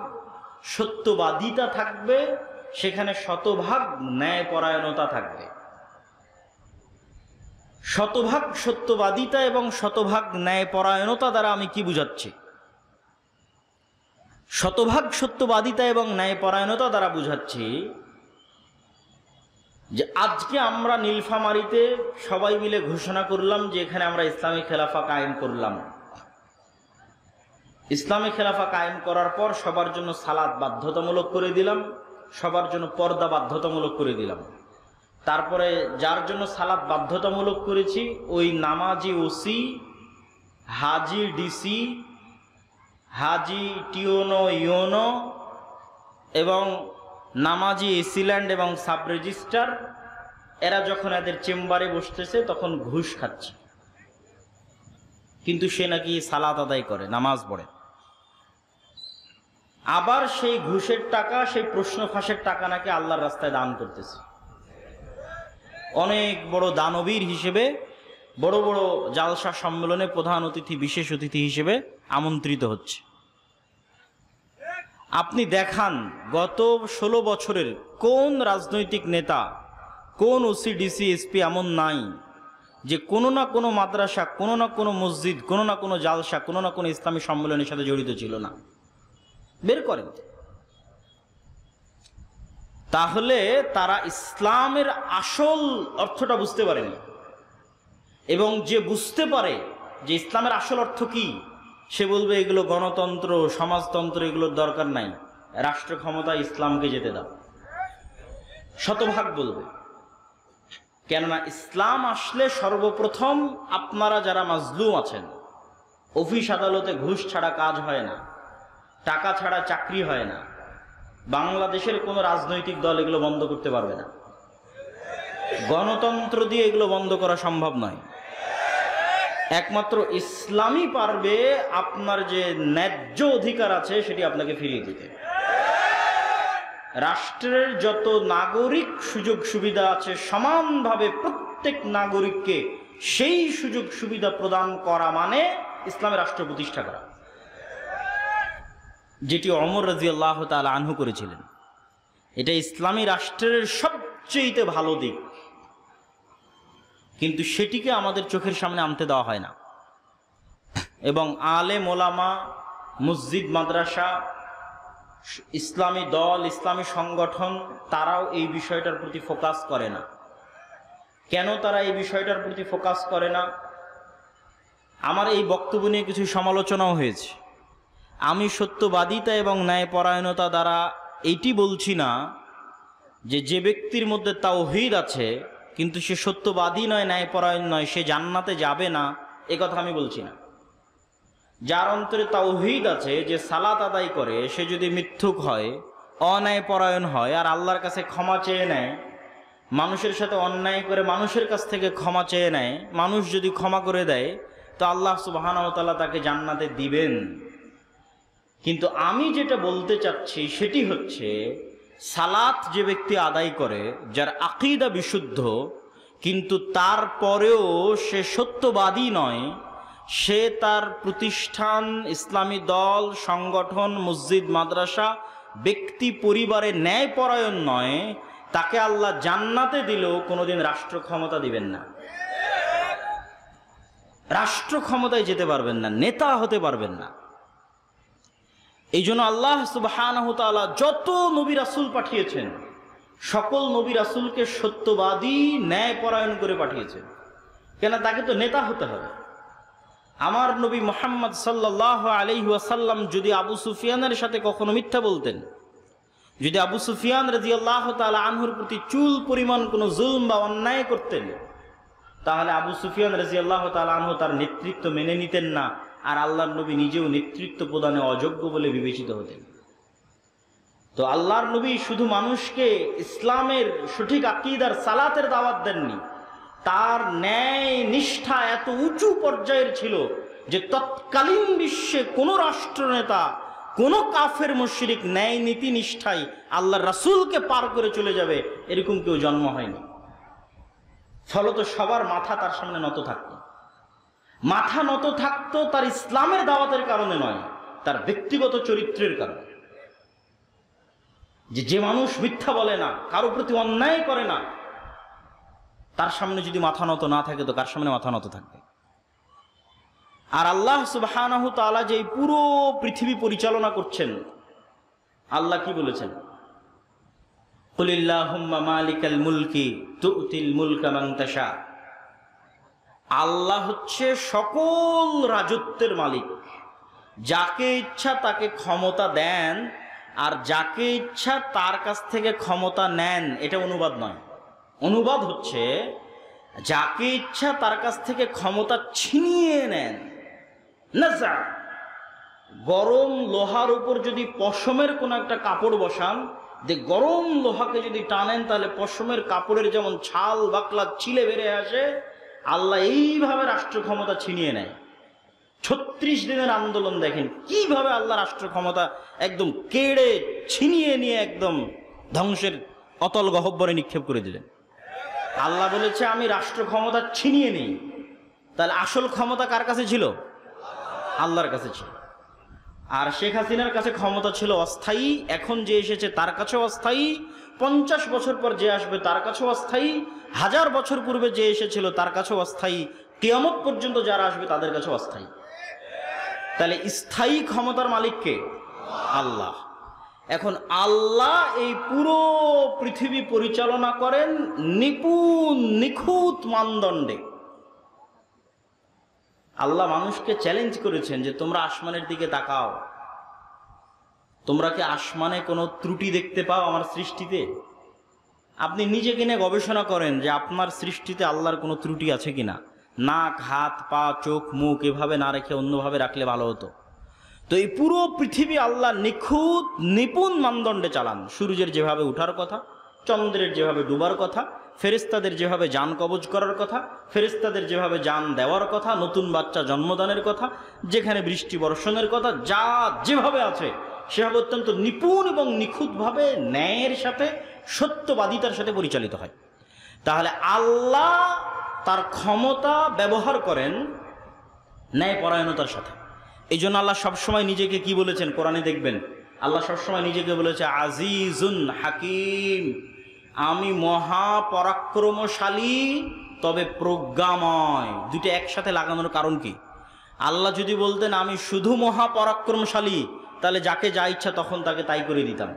সত্যবাদিতা থাকবে, সেখানে শতভাগ ন্যায়পরায়ণতা থাকবে। শতভাগ সত্যবাদিতা এবং শতভাগ ন্যায়পরায়ণতা দ্বারা আমি কি বুঝাচ্ছি? শতভাগ সত্যবাদিতা এবং ন্যায়পরায়ণতা দ্বারা বুঝাচ্ছি যে আজকে আমরা নীলফামারীতে সবাই মিলে ঘোষণা করলাম যে এখানে আমরা ইসলামী খেলাফা কায়েম করলাম। ইসলামী খেলাফা কায়েম করার পর সবার জন্য সালাত বাধ্যতামূলক করে দিলাম, সবার জন্য পর্দা বাধ্যতামূলক করে দিলাম। তারপরে যার জন্য সালাত বাধ্যতামূলক করেছি ওই নামাজি ওসি, হাজি ডিসি, হাজি টিওনো ইওনো এবং নামাজি এসিল্যান্ড এবং সাব রেজিস্ট্রার, এরা যখন এদের চেম্বারে বসতেছে তখন ঘুষ খাচ্ছে, কিন্তু সে নাকি সালাত আদায় করে, নামাজ পড়ে। আবার সেই ঘুষের টাকা, সেই প্রশ্ন ফাঁসের টাকা নাকি আল্লাহর রাস্তায় দান করতেছে। অনেক বড় দানবীর হিসেবে বড় বড় জালসা সম্মেলনে প্রধান অতিথি, বিশেষ অতিথি হিসেবে আমন্ত্রিত হচ্ছে। আপনি দেখান গত 16 বছরের কোন রাজনৈতিক নেতা, কোন ওসি ডিসি এসপি এমন নাই যে কোনো না কোনো মাদ্রাসা, কোনো না কোনো মসজিদ, কোনো না কোনো জালসা, কোনো না কোনো ইসলামী সম্মেলনের সাথে জড়িত ছিল না? বের করেন। তাহলে তারা ইসলামের আসল অর্থটা বুঝতে পারেনি। এবং যে বুঝতে পারে যে ইসলামের আসল অর্থ কি, সে বলবে এগুলো গণতন্ত্র, সমাজতন্ত্র, এগুলোর দরকার নাই, রাষ্ট্র ক্ষমতা ইসলামকে যেতে দাও, শতভাগ বলবে। কেননা ইসলাম আসলে সর্বপ্রথম আপনারা যারা মাজলুম আছেন, অফিস আদালতে ঘুষ ছাড়া কাজ হয় না, টাকা ছাড়া চাকরি হয় না, বাংলাদেশের কোনো রাজনৈতিক দল এগুলো বন্ধ করতে পারবে না, গণতন্ত্র দিয়ে এগুলো বন্ধ করা সম্ভব নয়। একমাত্র ইসলামই পারবে আপনার যে ন্যায্য অধিকার আছে সেটি আপনাকে ফিরিয়ে দিতে। রাষ্ট্রের যত নাগরিক সুযোগ সুবিধা আছে সমানভাবে প্রত্যেক নাগরিককে সেই সুযোগ সুবিধা প্রদান করা মানে ইসলামের রাষ্ট্র প্রতিষ্ঠা করা, যেটি ওমর রাদিয়াল্লাহু তাআলা আনহু করেছিলেন। এটা ইসলামী রাষ্ট্রের সবচেয়ে ভালো দিক, কিন্তু সেটিকে আমাদের চোখের সামনে আনতে দেওয়া হয় না। এবং আলেম ওলামা, মসজিদ মাদ্রাসা, ইসলামী দল, ইসলামী সংগঠন, তারাও এই বিষয়টার প্রতি ফোকাস করে না। কেন তারা এই বিষয়টার প্রতি ফোকাস করে না? আমার এই বক্তব্য নিয়ে কিছু সমালোচনাও হয়েছে। আমি সত্যবাদিতা এবং ন্যায়পরায়ণতা দ্বারা এইটি বলছি না যে যে ব্যক্তির মধ্যে তাওহীদ আছে কিন্তু সে সত্যবাদী নয়, ন্যায়পরায়ণ নয়, সে জান্নাতে যাবে না, এ কথা আমি বলছি না। যার অন্তরে তাওহীদ আছে, যে সালাত আদায় করে, সে যদি মিথ্যুক হয়, অন্যায়পরায়ণ হয়, আর আল্লাহর কাছে ক্ষমা চেয়ে নেয়, মানুষের সাথে অন্যায় করে মানুষের কাছ থেকে ক্ষমা চেয়ে নেয়, মানুষ যদি ক্ষমা করে দেয়, তো আল্লাহ সুবহানাহু ওয়া তাআলা তাকে জান্নাতে দিবেন। কিন্তু আমি যেটা বলতে চাচ্ছি সেটি হচ্ছে, সালাত যে ব্যক্তি আদায় করে, যার আকীদা বিশুদ্ধ, কিন্তু তারপরেও সে সত্যবাদী নয়, সে তার প্রতিষ্ঠান, ইসলামী দল, সংগঠন, মসজিদ, মাদ্রাসা, ব্যক্তি, পরিবারে ন্যায়পরায়ণ নয়, তাকে আল্লাহ জান্নাতে দিলেও কোনোদিন রাষ্ট্র ক্ষমতা দিবেন না। রাষ্ট্র ক্ষমতায় যেতে পারবেন না, নেতা হতে পারবেন না। এই জন্য আল্লাহ সুবহানাহু ওয়া তাআলা যত নবী রাসূল পাঠিয়েছেন, সকল নবী রাসূলকে সত্যবাদী, ন্যায়পরায়ণ করে পাঠিয়েছেন। কেন? তাকে তো নেতা হতে হবে। আমার নবী মুহাম্মদ সাল্লাল্লাহু আলাইহি ওয়াসাল্লাম যদি আবু সুফিয়ানের সাথে কখনো মিথ্যা বলতেন, যদি আবু সুফিয়ান রাদিয়াল্লাহু তাআলা আনহুর প্রতি চুল পরিমাণ কোনো জুলম বা অন্যায় করতেন, তাহলে আবু সুফিয়ান রাদিয়াল্লাহু তাআলা আনহু তার নেতৃত্ব মেনে নিতেন না, আর আল্লাহর নবী নিজেও নেতৃত্ব প্রদানে অযোগ্য বলে বিবেচিত হতেন। তো আল্লাহর নবী শুধু মানুষকে ইসলামের সঠিক আকীদার, সালাতের দাওয়াত দেননি, তার ন্যায় নিষ্ঠা এত উঁচু পর্যায়ের ছিল যে তৎকালীন বিশ্বে কোনো রাষ্ট্রনেতা, কোনো কাফের মুশরিক ন্যায় নীতি নিষ্ঠায় আল্লাহর রাসূলকে পার করে চলে যাবে এরকম কেউ জন্ম হয়নি। ফলত সবার মাথা তার সামনে নত থাকতো। মাথা নত থাকতো তার ইসলামের দাওয়াতের কারণে নয়, তার ব্যক্তিগত চরিত্রের কারণে। যে মানুষ মিথ্যা বলে না, কারো প্রতি অন্যায় করে না, তার সামনে যদি মাথা নত না থাকে তো কার সামনে মাথা নত থাকবে? আর আল্লাহ সুবহানাহু ওয়া তাআলা যে পুরো পৃথিবী পরিচালনা করছেন, আল্লাহ কি বলেছেন? কুলিল্লাহুম্মা মালিকাল মুলকি তুতিল মুলকা মান তাশা। আল্লাহ হচ্ছে সকল রাজত্বের মালিক। যাকে ইচ্ছা তাকে ক্ষমতা দেন, আর যাকে ইচ্ছা তার কাছ থেকে ক্ষমতা নেন। এটা অনুবাদ নয়। অনুবাদ হচ্ছে যাকে ইচ্ছা তার কাছ থেকে ক্ষমতা ছিনিয়ে নেন। নাজা, গরম লোহার উপর যদি পশমের কোনো একটা কাপড় বসান, যে গরম লোহাকে যদি টানেন তাহলে পশমের কাপড়ের যেমন ছাল বাকলা ছিলে বেড়ে আসে, আল্লাহ এইভাবে রাষ্ট্র ক্ষমতা ছিনিয়ে নেয়। 36 দিনের আন্দোলন দেখেন কিভাবে আল্লাহ রাষ্ট্র ক্ষমতা একদম কেড়ে ছিনিয়ে নিয়ে একদম ধ্বংসের অতল গহ্বরে নিক্ষেপ করে দিলেন। আল্লাহ বলেছে আমি রাষ্ট্র ক্ষমতা ছিনিয়ে নেই। তাহলে আসল ক্ষমতা কার কাছে ছিল? আল্লাহর কাছে ছিল। আর শেখ হাসিনার কাছে ক্ষমতা ছিল অস্থায়ী, এখন যে এসেছে তার কাছেও অস্থায়ী, 50 বছর পর যে আসবে তার কাছেও অস্থায়ী, 1000 বছর পূর্বে যে এসেছিল তার কাছেও অস্থায়ী, কিয়ামত পর্যন্ত যারা আসবে তাদের কাছেও অস্থায়ী। তাহলে স্থায়ী ক্ষমতার মালিক কে? আল্লাহ। এখন আল্লাহ এই পুরো পৃথিবী পরিচালনা করেন নিপুণ নিখুঁত মানদণ্ডে। আল্লাহ মানুষকে চ্যালেঞ্জ করেছেন যে তোমরা আসমানের দিকে তাকাও, তোমরা কি আসমানে কোনো ত্রুটি দেখতে পাও আমার সৃষ্টিতে? আপনি নিজে কিনে গবেষণা করেন যে আপনার সৃষ্টিতে আল্লাহর কোনো ত্রুটি আছে কিনা। নাক, হাত, পা, চোখ, মুখ এভাবে না রেখে অন্যভাবে রাখলে ভালো হতো। তো এই পুরো পৃথিবী আল্লাহ নিখুঁত নিপুণ মানদণ্ডে চালান। সূর্যের যেভাবে ওঠার কথা, চন্দ্রের যেভাবে ডুবার কথা, ফেরেশতাদের যেভাবে যান কবজ করার কথা, ফেরেশতাদের যেভাবে যান দেওয়ার কথা, নতুন বাচ্চা জন্মদানের কথা, যেখানে বৃষ্টি বর্ষণের কথা, যা যেভাবে আছে সেভাবে অত্যন্ত নিপুণ এবং নিখুঁতভাবে ন্যায়ের সাথে, সত্যবাদিতার সাথে পরিচালিত হয়। তাহলে আল্লাহ তার ক্ষমতা ব্যবহার করেন ন্যায়পরায়ণতার সাথে। এই জন্য আল্লাহ সবসময় নিজেকে কি বলেছেন কোরআনে দেখবেন, আল্লাহ সবসময় নিজেকে বলেছে আজিজুন হাকিম, আমি মহাপরাক্রমশালী তবে প্রজ্ঞাময়। দুটো একসাথে লাগানোর কারণ কি? আল্লাহ যদি বলতেন আমি শুধু মহাপরাক্রমশালী, তাহলে যাকে যা ইচ্ছা তখন তাকে তাই করে দিতাম।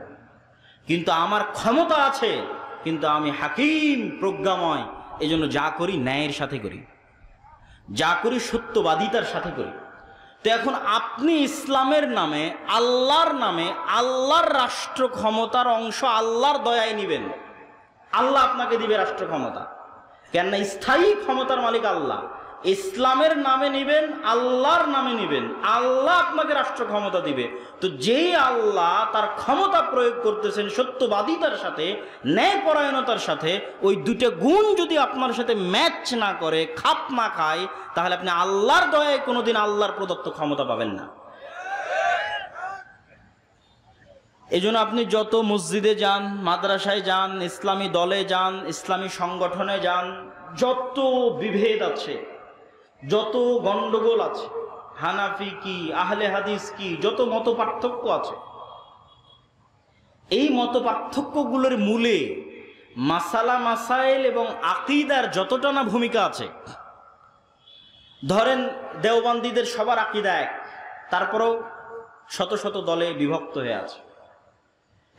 কিন্তু আমার ক্ষমতা আছে, কিন্তু আমি হাকিম, প্রজ্ঞাময়। এই জন্য যা করি ন্যায়ের সাথে করি, যা করি সত্যবাদিতার সাথে করি। তো এখন আপনি ইসলামের নামে, আল্লাহর নামে, আল্লাহর রাষ্ট্র ক্ষমতার অংশ আল্লাহর দয়ায় নিবেন। আল্লাহ আপনাকে দিবে রাষ্ট্র ক্ষমতা, কেননা স্থায়ী ক্ষমতার মালিক আল্লাহ। ইসলামের নামে নিবেন, আল্লাহর নামে নিবেন, আল্লাহ আপনাকে রাষ্ট্র ক্ষমতা দিবে। তো যেই আল্লাহ তার ক্ষমতা প্রয়োগ করতেছেন সত্যবাদিতার সাথে, ন্যায়পরায়ণতার সাথে, ওই দুটো গুণ যদি আপনার সাথে ম্যাচ না করে, খাপ না খায়, তাহলে আপনি আল্লাহর দয়ায় কোনোদিন আল্লাহর প্রদত্ত ক্ষমতা পাবেন না। এই জন্য আপনি যত মসজিদে যান, মাদ্রাসায় যান, ইসলামী দলে যান, ইসলামী সংগঠনে যান, যত বিভেদ আছে, যত গন্ডগোল আছে, হানাফি কি, আহলে হাদিস কি, যত মত পার্থক্য আছে, এই মত পার্থক্যগুলোর মূলে মাসালা মাসাইল এবং আকীদার যতটা না ভূমিকা আছে। ধরেন দেওবন্দীদের সবার আকীদা এক, তারপরেও শত শত দলে বিভক্ত হয়ে আছে,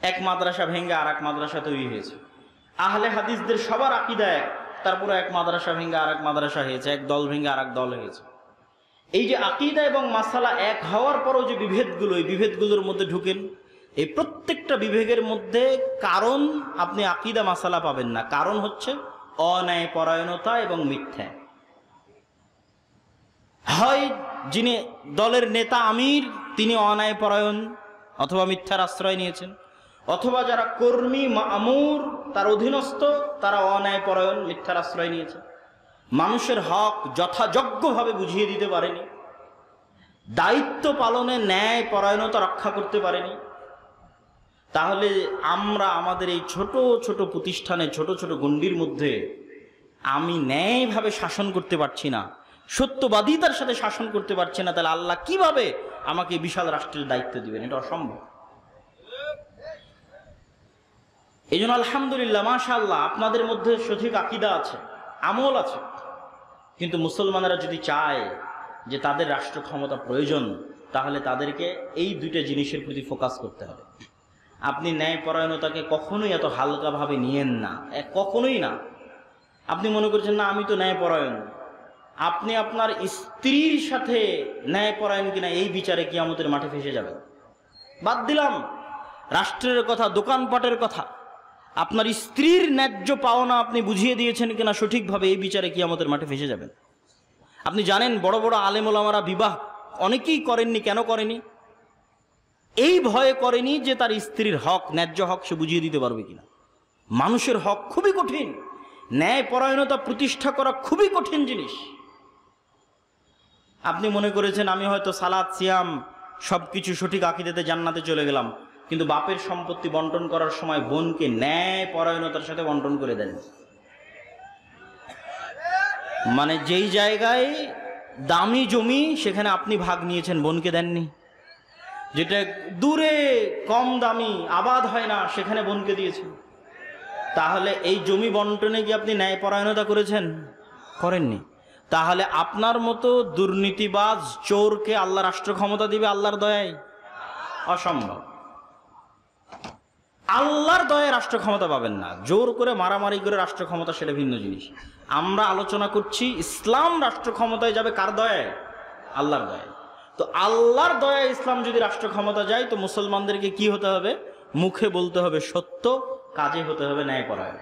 এক মাদ্রাসা ভেঙে আর এক মাদ্রাসা তৈরি হয়েছে। আহলে হাদিসদের সবার আকীদা এক, তারপরে এক মাদ্রাসা ভেঙে আর এক মাদ্রাসা হয়েছে, এক দল ভেঙে আর এক দল হয়েছে। এই যে আকীদা এবং মাসালা এক হওয়ার পরও যে বিভেদগুলো, এই বিভেদগুলোর মধ্যে ঢুকেন, এই প্রত্যেকটা বিভেদের মধ্যে কারণ আপনি আকীদা মাসালা পাবেন না, কারণ হচ্ছে অন্যায় পরায়ণতা এবং মিথ্যা। হয় যিনি দলের নেতা আমির তিনি অন্যায় পরায়ণ অথবা মিথ্যার আশ্রয় নিয়েছেন, অথবা যারা কর্মী মামুর তার অধীনস্থ তারা অন্যায় পরায়ণ মিথ্যার আশ্রয় নিয়েছে, মানুষের হক যথাযোগ্যভাবে বুঝিয়ে দিতে পারেনি, দায়িত্ব পালনে ন্যায় পরায়ণতা রক্ষা করতে পারেনি। তাহলে আমরা আমাদের এই ছোট ছোট প্রতিষ্ঠানে ছোট ছোট গণ্ডির মধ্যে আমি ন্যায়ভাবে শাসন করতে পারছি না, সত্যবাদিতার সাথে শাসন করতে পারছি না, তাহলে আল্লাহ কিভাবে আমাকে বিশাল রাষ্ট্রের দায়িত্ব দিবেন? এটা অসম্ভব। এই জন্য আলহামদুলিল্লাহ, মাশাআল্লাহ, আপনাদের মধ্যে সঠিক আকীদা আছে, আমল আছে, কিন্তু মুসলমানেরা যদি চায় যে তাদের রাষ্ট্র ক্ষমতা প্রয়োজন, তাহলে তাদেরকে এই দুইটা জিনিসের প্রতি ফোকাস করতে হবে। আপনি ন্যায়পরায়ণতাকে কখনোই এত হালকাভাবে নিয়েন না, কখনোই না। আপনি মনে করছেন না আমি তো ন্যায়পরায়ণ, আপনি আপনার স্ত্রীর সাথে ন্যায়পরায়ণ কিনা এই বিচারে কিয়ামতের মাঠে ফেসে যাবেন। বাদ দিলাম রাষ্ট্রের কথা, দোকানপাটের কথা, আপনার স্ত্রীর ন্যায্য পাওনা আপনি বুঝিয়ে দিয়েছেন কিনা সঠিকভাবে, এই বিচারে কিয়ামতের মাঠে ফেসে যাবেন। আপনি জানেন বড় বড় আলেম ওলামারা বিবাহ অনেকেই করেননি, কেন করেনি? এই ভয়ে করেনি যে তার স্ত্রীর হক, ন্যায্য হক সে বুঝিয়ে দিতে পারবে কিনা। মানুষের হক খুবই কঠিন, ন্যায়পরায়ণতা প্রতিষ্ঠা করা খুবই কঠিন জিনিস। আপনি মনে করেছেন আমি হয়তো সালাত সিয়াম সবকিছু সঠিক আকীদাতে জান্নাতে চলে গেলাম, কিন্তু বাপের সম্পত্তি বন্টন করার সময় বোনকে ন্যায়পরায়ণতার সাথে বন্টন করে দেন। মানে যেই জায়গায় দামি জমি সেখানে আপনি ভাগ নিয়েছেন, বোনকে দেননি। যেটা দূরে কম দামি আবাদ হয় না সেখানে বোনকে দিয়েছেন। তাহলে এই জমি বন্টনে কি আপনি ন্যায়পরায়ণতা করেছেন? করেননি। তাহলে আপনার মতো দুর্নীতিবাজ চোরকে আল্লাহ রাষ্ট্র ক্ষমতা দিবে আল্লাহর দয়ায়? অসম্ভব। আল্লাহর দয়ায় রাষ্ট্র ক্ষমতা পাবেন না, জোর করে মারামারি করে রাষ্ট্র ক্ষমতা সেটা ভিন্ন জিনিস। আমরা আলোচনা করছি ইসলাম রাষ্ট্র ক্ষমতায় যাবে কার দয়ায়? আল্লাহর দয়ায়। তো আল্লাহর দয়ায় ইসলাম যদি রাষ্ট্র ক্ষমতা যায়, তো মুসলমানদেরকে কি হতে হবে? মুখে বলতে হবে সত্য, কাজে হতে হবে ন্যায়পরায়ণ।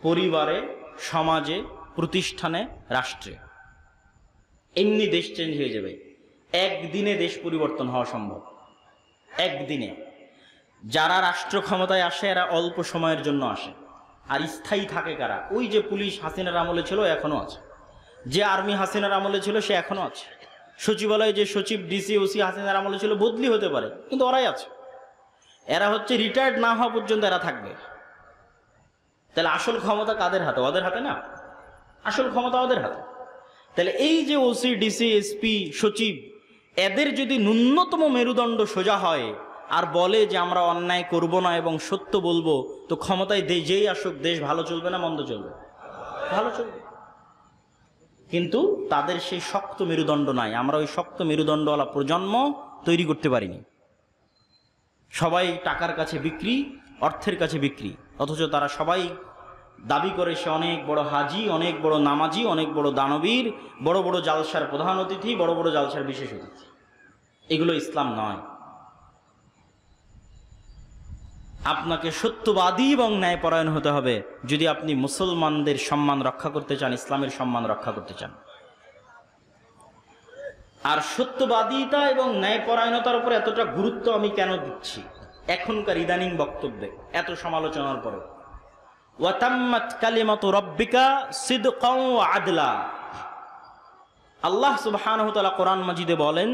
পরিবারে, সমাজে, প্রতিষ্ঠানে, রাষ্ট্রে। এমনি দেশ চেঞ্জ হয়ে যাবে। একদিনে দেশ পরিবর্তন হওয়া সম্ভব, একদিনে। যারা রাষ্ট্র ক্ষমতায় আসে এরা অল্প সময়ের জন্য আসে, আর স্থায়ী থাকে কারা? ওই যে পুলিশ হাসিনার আমলে ছিল এখনো আছে, যে আর্মি হাসিনার আমলে ছিল সে এখনো আছে, সচিবালয়ে যে সচিব ডিসি ওসি হাসিনার আমলে ছিল বদলি হতে পারে, কিন্তু ওরাই আছে। এরা হচ্ছে রিটায়ার্ড না হওয়া পর্যন্ত এরা থাকবে। তাহলে আসল ক্ষমতা কাদের হাতে? ওদের হাতে না, আসল ক্ষমতা ওদের হাতে। তাহলে এই যে ওসি ডিসি এসপি সচিব, এদের যদি ন্যূনতম মেরুদণ্ড সোজা হয় আর বলে যে আমরা অন্যায় করব না এবং সত্য বলবো, তো ক্ষমতায় যেই আসুক দেশ ভালো চলবে না মন্দ চলবে? ভালো চলবে। কিন্তু তাদের সেই শক্ত মেরুদণ্ড নাই। আমরা ওই শক্ত মেরুদণ্ডওয়ালা প্রজন্ম তৈরি করতে পারিনি। সবাই টাকার কাছে বিক্রি, অর্থের কাছে বিক্রি, অথচ তারা সবাই দাবি করে সে অনেক বড় হাজি, অনেক বড় নামাজি, অনেক বড় দানবীর, বড় বড় জালসার প্রধান অতিথি, বড় বড় জালসার বিশেষ অতিথি। এগুলো ইসলাম নয়। আপনাকে সত্যবাদী এবং ন্যায়পরায়ণ হতে হবে যদি আপনি মুসলমানদের সম্মান রক্ষা করতে চান, ইসলামের সম্মান রক্ষা করতে চান। আর সত্যবাদিতা এবং ন্যায়পরায়ণতার উপর এতটা গুরুত্ব আমি কেন দিচ্ছি এখনকার ইদানিং বক্তব্যে, এত সমালোচনার পরে? ওয়াতাম্মাত কালিমাতু রাব্বিকা সিদকাও ওয়া আদলা। আল্লাহ সুবহানাহু ওয়া তাআলা কোরআন মাজিদে বলেন,